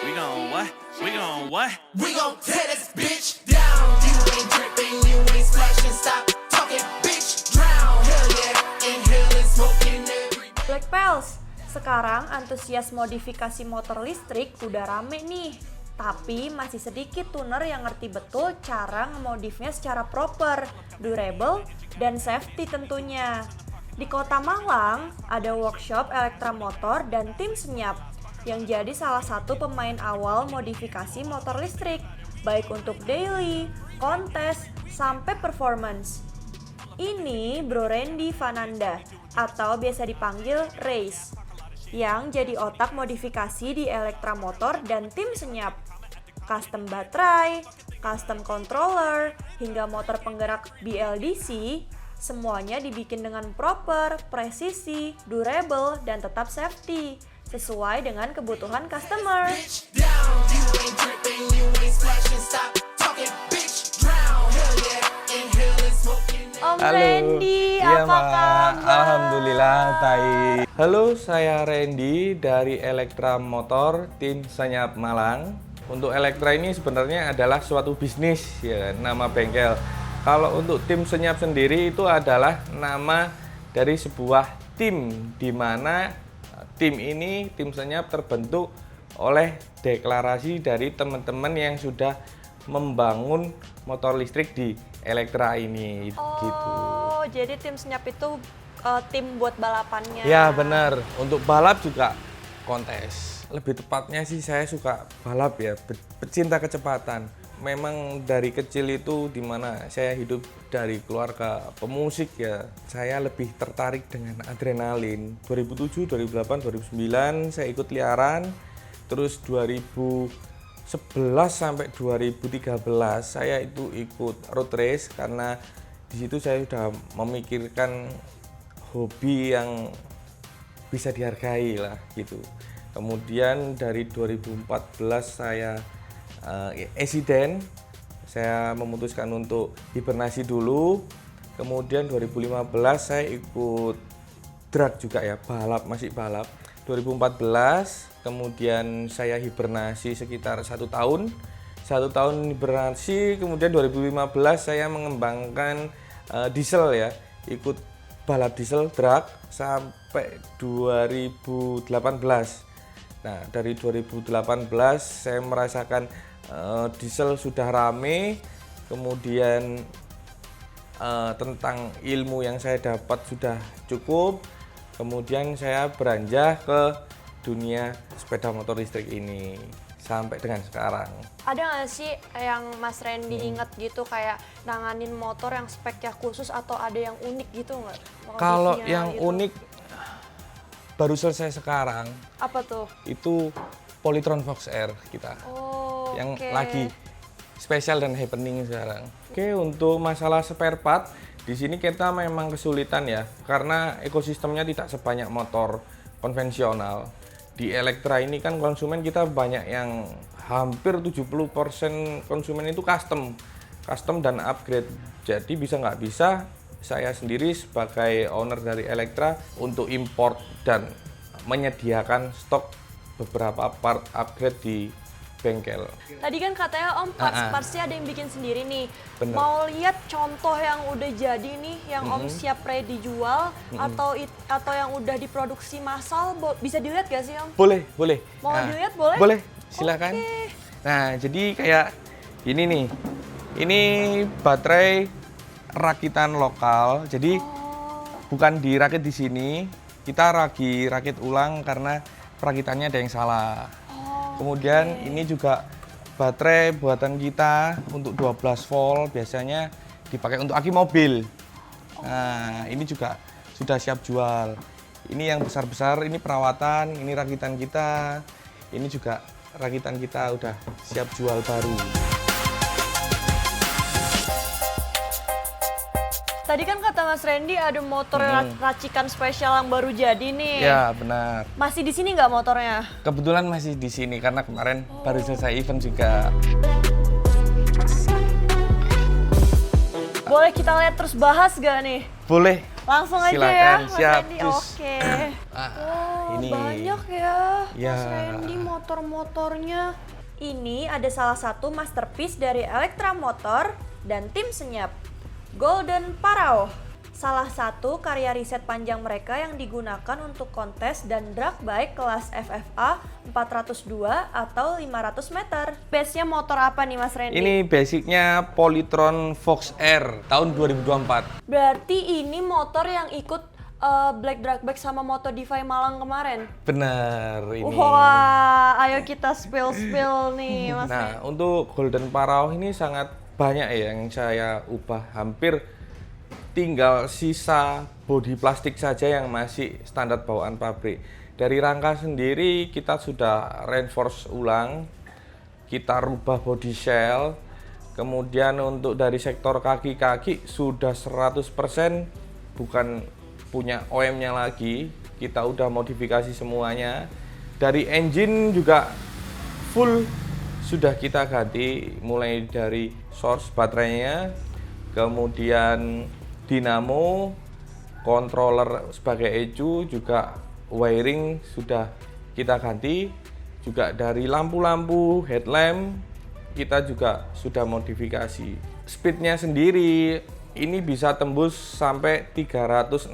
We gon' what? We gon' what? We gon' tear this bitch down. You ain't dripping, you ain't splashing. Stop talking, bitch. Drown. Hell yeah, inhaling, smoking every. Black Pals, sekarang antusias modifikasi motor listrik udah rame nih. Tapi masih sedikit tuner yang ngerti betul cara ngemodifnya secara proper, durable, dan safety tentunya. Di Kota Malang, ada workshop elektromotor dan tim senyap yang jadi salah satu pemain awal modifikasi motor listrik, baik untuk daily, kontes, sampai performance. Ini Bro Randy Fananda, atau biasa dipanggil Race, yang jadi otak modifikasi di elektromotor dan tim senyap. Custom baterai, custom controller, hingga motor penggerak BLDC, semuanya dibikin dengan proper, presisi, durable, dan tetap safety, sesuai dengan kebutuhan customer. Down. You ain't dripping, you ain't splashing. Stop talking, bitch. Drown. Hell yeah, inhaling, smoking. Om Randy, Iya, apa Mbak. kabar? Alhamdulillah baik. Halo, saya Randy dari Elektra Motor, tim Senyap Malang. Untuk Elektra ini sebenarnya adalah suatu bisnis, ya, nama bengkel. Kalau untuk tim Senyap sendiri itu adalah nama dari sebuah tim, di mana tim ini, tim Senyap, terbentuk oleh deklarasi dari teman-teman yang sudah membangun motor listrik di Elektra ini, gitu. Oh, jadi tim senyap itu tim buat balapannya. Ya benar, untuk balap juga kontes. Lebih tepatnya sih saya suka balap ya, pecinta kecepatan. Memang dari kecil itu dimana saya hidup dari keluarga pemusik ya, saya lebih tertarik dengan adrenalin. 2007, 2008, 2009 saya ikut liaran, terus 2011 sampai 2013 saya itu ikut road race karena di situ saya sudah memikirkan hobi yang bisa dihargai lah gitu. Kemudian dari 2014 saya eksiden, saya memutuskan untuk hibernasi dulu. Kemudian 2015 saya ikut drag juga ya, balap, masih balap. 2014 kemudian saya hibernasi sekitar 1 tahun. 1 tahun hibernasi, kemudian 2015 saya mengembangkan diesel ya, ikut balap diesel drag sampai 2018. Nah, dari 2018 saya merasakan diesel sudah rame, kemudian tentang ilmu yang saya dapat sudah cukup, kemudian saya beranjak ke dunia sepeda motor listrik ini sampai dengan sekarang. Ada nggak sih yang Mas Randy inget gitu kayak nanganin motor yang speknya khusus atau ada yang unik gitu nggak? Kalau Modifnya yang gitu. unik baru selesai sekarang, Apa tuh? itu Polytron Fox Air kita. Oh, yang oke. lagi spesial dan happening sekarang. Oke, untuk masalah spare part, di sini kita memang kesulitan ya, karena ekosistemnya tidak sebanyak motor konvensional. Di Elektra ini kan konsumen kita banyak yang hampir 70% konsumen itu custom dan upgrade. Jadi bisa nggak bisa, saya sendiri sebagai owner dari Elektra untuk import dan menyediakan stok beberapa part upgrade di bengkel. Tadi kan katanya Om parts-partsnya ada yang bikin sendiri nih. Bener. Mau lihat contoh yang udah jadi nih, yang Om siap ready jual atau yang udah diproduksi massal, bisa dilihat gak sih Om? Boleh. Mau Nah, dilihat boleh? Boleh, silakan. Oke. Nah, jadi kayak ini nih. Ini baterai rakitan lokal. Jadi bukan dirakit di sini, kita rakit ulang karena perakitannya ada yang salah. Kemudian ini juga baterai buatan kita untuk 12 volt, biasanya dipakai untuk aki mobil. Nah, ini juga sudah siap jual. Ini yang besar-besar, ini perawatan, ini rakitan kita. Ini juga rakitan kita udah siap jual baru. Tadi kan kata Mas Randy ada motor racikan spesial yang baru jadi nih. Ya, benar. Masih di sini nggak motornya? Kebetulan masih di sini karena kemarin baru selesai event juga. Boleh kita lihat terus bahas gak nih? Boleh. Langsung aja Silakan, ya Mas siap. Randy. Cus. Oke. Oh, ini. banyak ya, Ya. Mas Randy motor-motornya. Ini ada salah satu masterpiece dari Elektra Motor dan tim senyap, Golden Parao. Salah satu karya riset panjang mereka yang digunakan untuk kontes dan drag bike kelas FFA 402 atau 500 meter. Base-nya motor apa nih Mas Randy? Ini basicnya Polytron Fox R tahun 2024. Berarti ini motor yang ikut Black Drag Bike sama Moto Defy Malang kemarin? Benar ini. Wah, ayo kita spill nih Mas. Nah, untuk Golden Parao ini sangat banyak ya yang saya ubah. Hampir tinggal sisa bodi plastik saja yang masih standar bawaan pabrik. Dari rangka sendiri kita sudah reinforce ulang, kita rubah body shell. Kemudian untuk dari sektor kaki-kaki sudah 100% bukan punya OM-nya lagi, kita udah modifikasi semuanya. Dari engine juga full sudah kita ganti, mulai dari source baterainya, kemudian dinamo, controller sebagai ECU, juga wiring sudah kita ganti, juga dari lampu-lampu headlamp kita juga sudah modifikasi. Speednya sendiri ini bisa tembus sampai 360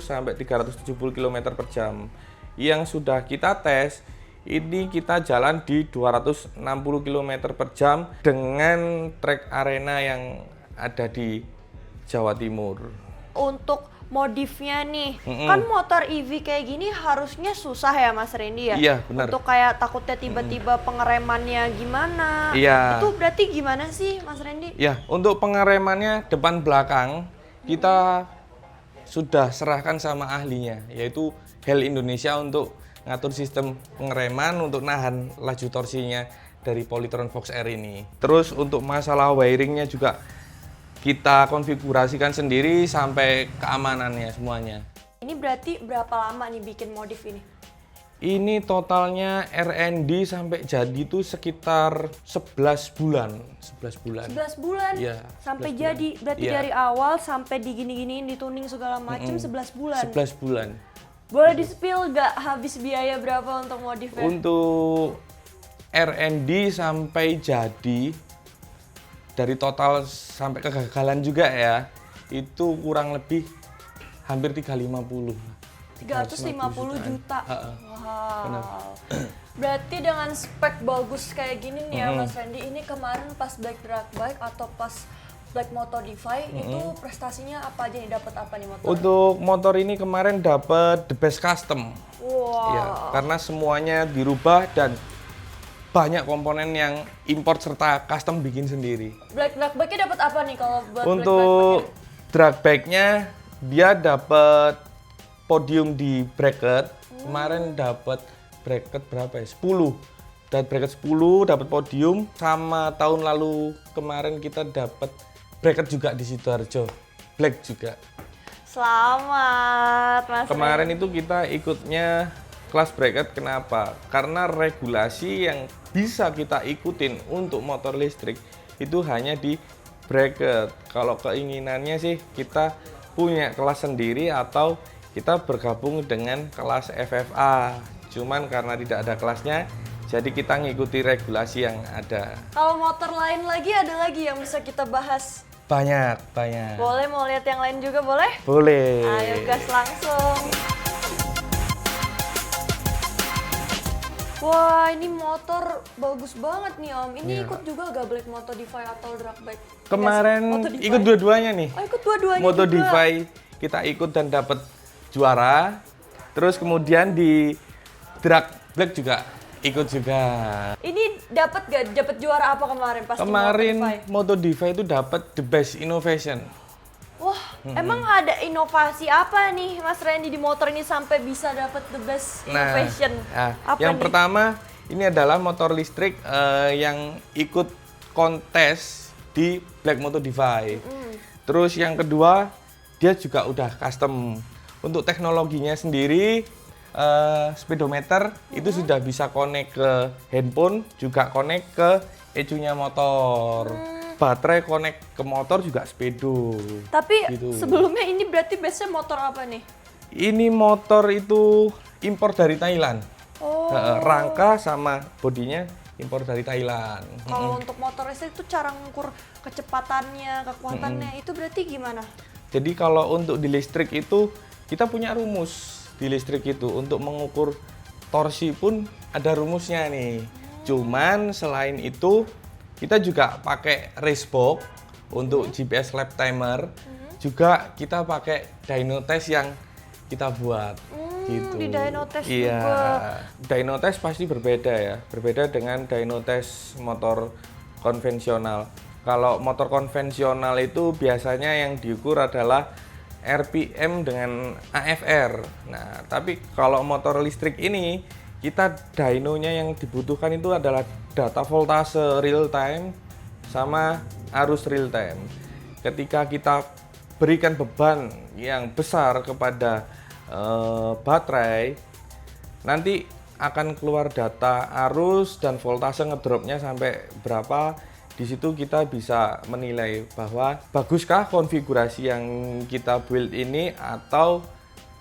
sampai 370 km per jam. Yang sudah kita tes, ini kita jalan di 260 km per jam dengan track arena yang ada di Jawa Timur. Untuk modifnya nih, kan motor EV kayak gini harusnya susah ya Mas Randy ya? Iya, benar. Untuk kayak takutnya tiba-tiba pengeremannya gimana? Iya. Itu berarti gimana sih Mas Randy? Ya, untuk pengeremannya depan belakang kita sudah serahkan sama ahlinya, yaitu HEL Indonesia untuk ngatur sistem pengereman untuk nahan laju torsinya dari Polytron Fox R ini. Terus untuk masalah wiringnya juga kita konfigurasikan sendiri sampai keamanannya semuanya. Ini berarti berapa lama nih bikin modif ini? Ini totalnya R&D sampai jadi itu sekitar 11 bulan. 11 bulan. 11 bulan? Iya, Sampai 11 jadi, bulan. berarti Iya. dari awal sampai digini-giniin, dituning segala macem 11 bulan? 11 bulan. Boleh di-spill gak habis biaya berapa untuk modifnya? Untuk R&D sampai jadi, dari total sampai kegagalan juga ya, itu kurang lebih hampir 350. 350 juta. Ha-ha. Wow. Berarti dengan spek bagus kayak gini nih ya Mas Randy, ini kemarin pas Black Drag Bike atau pas Black Moto Defy itu prestasinya apa aja nih, dapat apa nih motor? Untuk motor ini kemarin dapat the best custom. Wow. Ya, karena semuanya dirubah dan banyak komponen yang import serta custom bikin sendiri. Black Drag Bike-nya dapat apa nih kalau buat Untuk drag bike-nya dia dapat podium di bracket. Kemarin dapat bracket berapa ya? 10. Dan bracket 10 dapat podium, sama tahun lalu kemarin kita dapat bracket juga di Sidoarjo. Black juga. Selamat Mas Kemarin itu kita ikutnya kelas bracket, kenapa? Karena regulasi yang bisa kita ikutin untuk motor listrik itu hanya di bracket. Kalau keinginannya sih kita punya kelas sendiri atau kita bergabung dengan kelas FFA. Cuman karena tidak ada kelasnya, jadi kita ngikuti regulasi yang ada. Kalau motor lain lagi ada lagi yang bisa kita bahas? Banyak. Boleh, mau lihat yang lain juga boleh? Boleh. Ayo gas langsung. Wah, ini motor bagus banget nih Om. Ini Iya. ikut juga gak Black Moto Defy atau Drag Bike? Kemarin Moto Defy. ikut dua-duanya nih. Oh, ikut dua-duanya Moto juga. Defy kita ikut dan dapat juara. Terus kemudian di Drag Black juga ikut juga. Ini dapat gak? Dapat juara apa kemarin pas di Kemarin Moto Defy? Moto Defy itu dapat the best innovation. Wah, emang ada inovasi apa nih Mas Randy di motor ini sampai bisa dapat the best innovation? Apa yang nih? pertama ini adalah motor listrik yang ikut kontes di Black Moto Defy. Terus yang kedua dia juga udah custom. Untuk teknologinya sendiri speedometer itu sudah bisa connect ke handphone, juga connect ke ECU-nya motor. Baterai connect ke motor juga speedo. Tapi Gitu. sebelumnya ini berarti base-nya motor apa nih? Ini motor itu impor dari Thailand. Oh. Rangka sama bodinya impor dari Thailand. Kalau untuk motor listrik itu cara ngukur kecepatannya, kekuatannya itu berarti gimana? Jadi kalau untuk di listrik itu kita punya rumus di listrik itu untuk mengukur torsi pun ada rumusnya nih. Cuman selain itu kita juga pakai racebook untuk GPS lap timer. Juga kita pakai dyno test yang kita buat. Gitu. Di dyno test iya. juga. Dyno test pasti berbeda ya, berbeda dengan dyno test motor konvensional. Kalau motor konvensional itu biasanya yang diukur adalah RPM dengan AFR. Nah, tapi kalau motor listrik ini kita dynonya yang dibutuhkan itu adalah data voltase real time sama arus real time. Ketika kita berikan beban yang besar kepada baterai, nanti akan keluar data arus dan voltase ngedropnya sampai berapa. Di situ kita bisa menilai bahwa baguskah konfigurasi yang kita build ini atau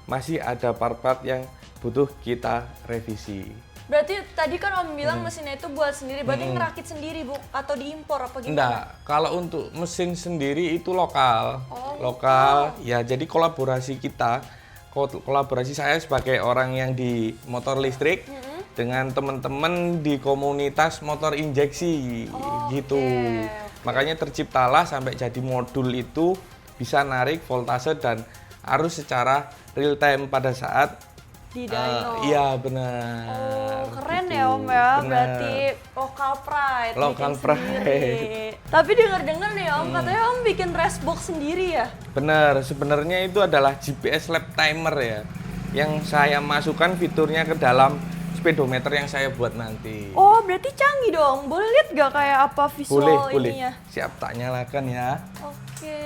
masih ada part-part yang butuh kita revisi. Berarti tadi kan Om bilang mesinnya itu buat sendiri, berarti ngerakit sendiri Bu atau diimpor apa gimana? Enggak, kalau untuk mesin sendiri itu lokal. Oh, lokal. Ya, jadi kolaborasi kita, kolaborasi saya sebagai orang yang di motor listrik dengan teman-teman di komunitas motor injeksi gitu. Oke. Makanya terciptalah sampai jadi modul itu bisa narik voltase dan arus secara real time pada saat Di dyno. iya benar. Oh, keren gitu. ya Om ya, Benar. berarti local pride. Local bikin pride. sendiri. Tapi denger-dengar nih Om, katanya Om bikin racebook sendiri ya? Benar, sebenarnya itu adalah GPS lap timer ya, yang saya masukkan fiturnya ke dalam speedometer yang saya buat nanti. Oh, berarti canggih dong. Boleh lihat gak kayak apa visual boleh. ininya? Siap, tak nyalakan ya. Oke.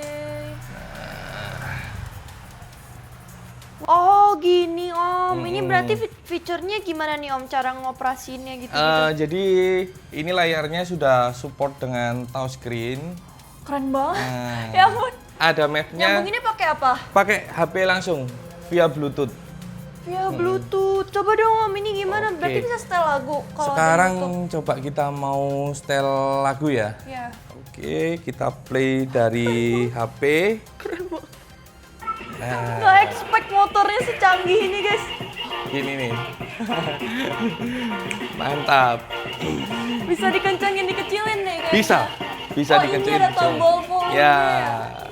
Oh, gini Om. Ini berarti fiturnya gimana nih Om? Cara ngoperasiinnya gitu? Jadi ini layarnya sudah support dengan touchscreen. Keren banget. Nah, Ya ampun. ada mapnya. Nyambunginnya pakai apa? Pakai HP langsung via Bluetooth. Via Bluetooth. Coba dong Om, ini gimana? Oke. Berarti bisa setel lagu kalau Sekarang ada YouTube. coba kita mau setel lagu ya. Ya. Oke, kita play dari HP. Keren banget. Nah, Gak expect motornya secanggih ini guys. gini nih. Mantap. Bisa dikencangin, dikecilin nih kayaknya. Bisa Oh, dikencengin. ini ada tombol volume Ya.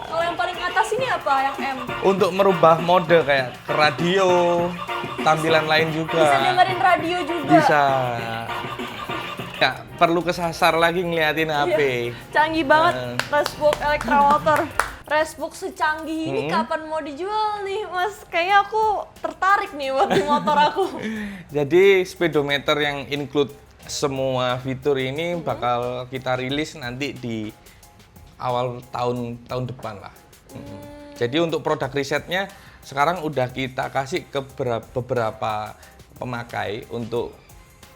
Kalau yang paling atas ini apa? Yang M? Untuk merubah mode kayak ke radio, tampilan lain juga. Bisa dengerin radio juga. Bisa. Nggak perlu kesasar lagi ngeliatin HP. Iya. Canggih banget Nah. Racebook Electra Motor. Racebook secanggih ini kapan mau dijual nih Mas? Kayaknya aku tertarik nih buat di motor aku. Jadi speedometer yang include semua fitur ini bakal kita rilis nanti di awal tahun depan lah. Jadi untuk produk risetnya sekarang udah kita kasih ke beberapa pemakai untuk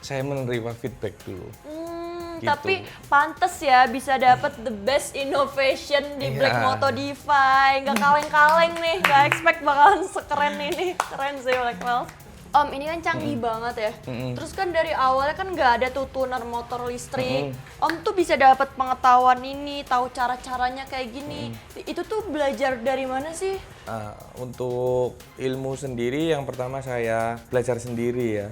saya menerima feedback dulu. Gitu. Tapi pantes ya bisa dapat the best innovation di Iya. Black Moto DeFi. Nggak kaleng-kaleng nih, nggak expect bakalan sekeren ini. Keren sih Blackwell. Om, ini kan canggih banget ya. Terus kan dari awalnya kan nggak ada tuh tuner motor listrik. Om tuh bisa dapat pengetahuan ini, tahu cara-caranya kayak gini. Itu tuh belajar dari mana sih? Untuk ilmu sendiri yang pertama saya belajar sendiri ya,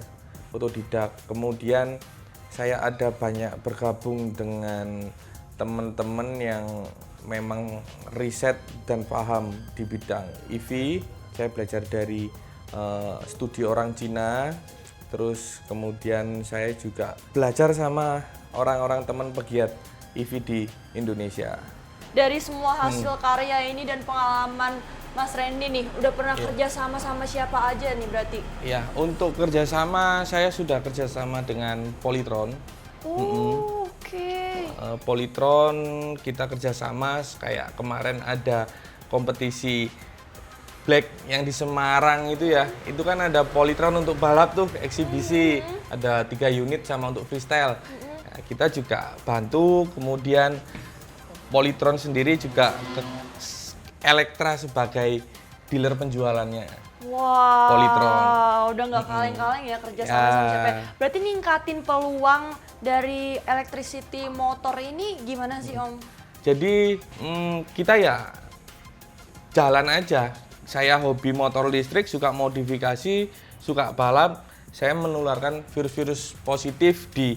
otodidak. Kemudian saya ada banyak bergabung dengan teman-teman yang memang riset dan paham di bidang EV. Saya belajar dari studi orang Cina, terus kemudian saya juga belajar sama orang-orang teman pegiat EV di Indonesia. Dari semua hasil karya ini dan pengalaman Mas Randy nih, udah pernah kerja sama siapa aja nih berarti? Ya, untuk kerjasama saya sudah kerjasama dengan Polytron. Oh, oke. Polytron kita kerjasama kayak kemarin ada kompetisi Black yang di Semarang itu ya, itu kan ada Polytron untuk balap tuh eksibisi, ada 3 unit sama untuk freestyle. Nah, kita juga bantu, kemudian Polytron sendiri juga ke Electra sebagai dealer penjualannya. Wah, Polytron. udah nggak kaleng-kaleng ya kerja sama sama Ya. siapa. Berarti ningkatin peluang dari electricity motor ini gimana sih Om? Jadi kita ya jalan aja. Saya hobi motor listrik, suka modifikasi, suka balap. Saya menularkan virus-virus positif di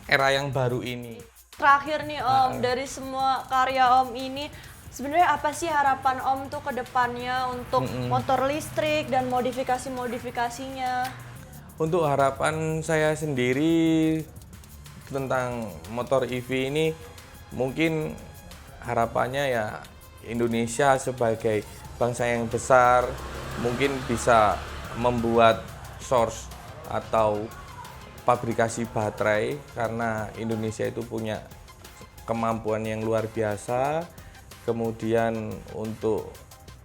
era yang baru ini. Terakhir nih Om, dari semua karya Om ini, sebenarnya apa sih harapan Om tuh ke depannya untuk motor listrik dan modifikasi-modifikasinya? Untuk harapan saya sendiri tentang motor EV ini, mungkin harapannya ya Indonesia sebagai bangsa yang besar mungkin bisa membuat source atau pabrikasi baterai, karena Indonesia itu punya kemampuan yang luar biasa. Kemudian untuk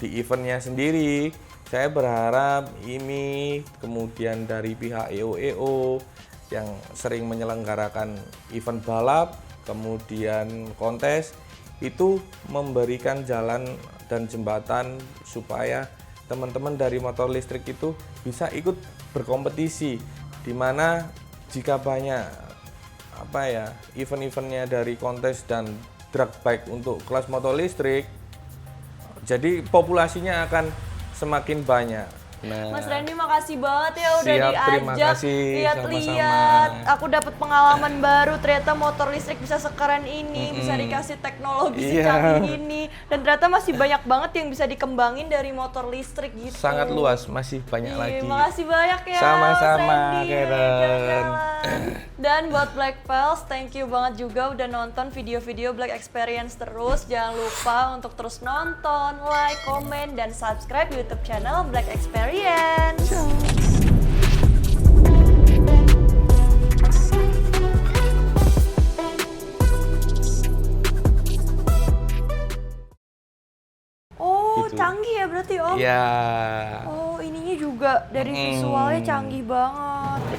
di eventnya sendiri, saya berharap IMI, kemudian dari pihak EO yang sering menyelenggarakan event balap, kemudian kontes, itu memberikan jalan dan jembatan supaya teman-teman dari motor listrik itu bisa ikut berkompetisi, di mana jika banyak event-eventnya dari kontes dan drag bike untuk kelas motor listrik, jadi populasinya akan semakin banyak. Nah, Mas Randy makasih banget ya udah siap, terima diajak kasih, lihat-lihat. sama-sama. Aku dapat pengalaman baru, ternyata motor listrik bisa sekeren ini, bisa dikasih teknologi Iya. secanggih ini, dan ternyata masih banyak banget yang bisa dikembangin dari motor listrik gitu. sangat luas, masih banyak lagi. Makasih banyak ya Sama-sama, Mas Randy, Karen. jalan-jalan. Dan buat Black Pals, thank you banget juga udah nonton video-video Black Experience terus. Jangan lupa untuk terus nonton, like, komen, dan subscribe YouTube channel Black Experience. Oh, Gitu. canggih ya berarti Om? Ya. Oh, ininya juga dari visualnya canggih banget.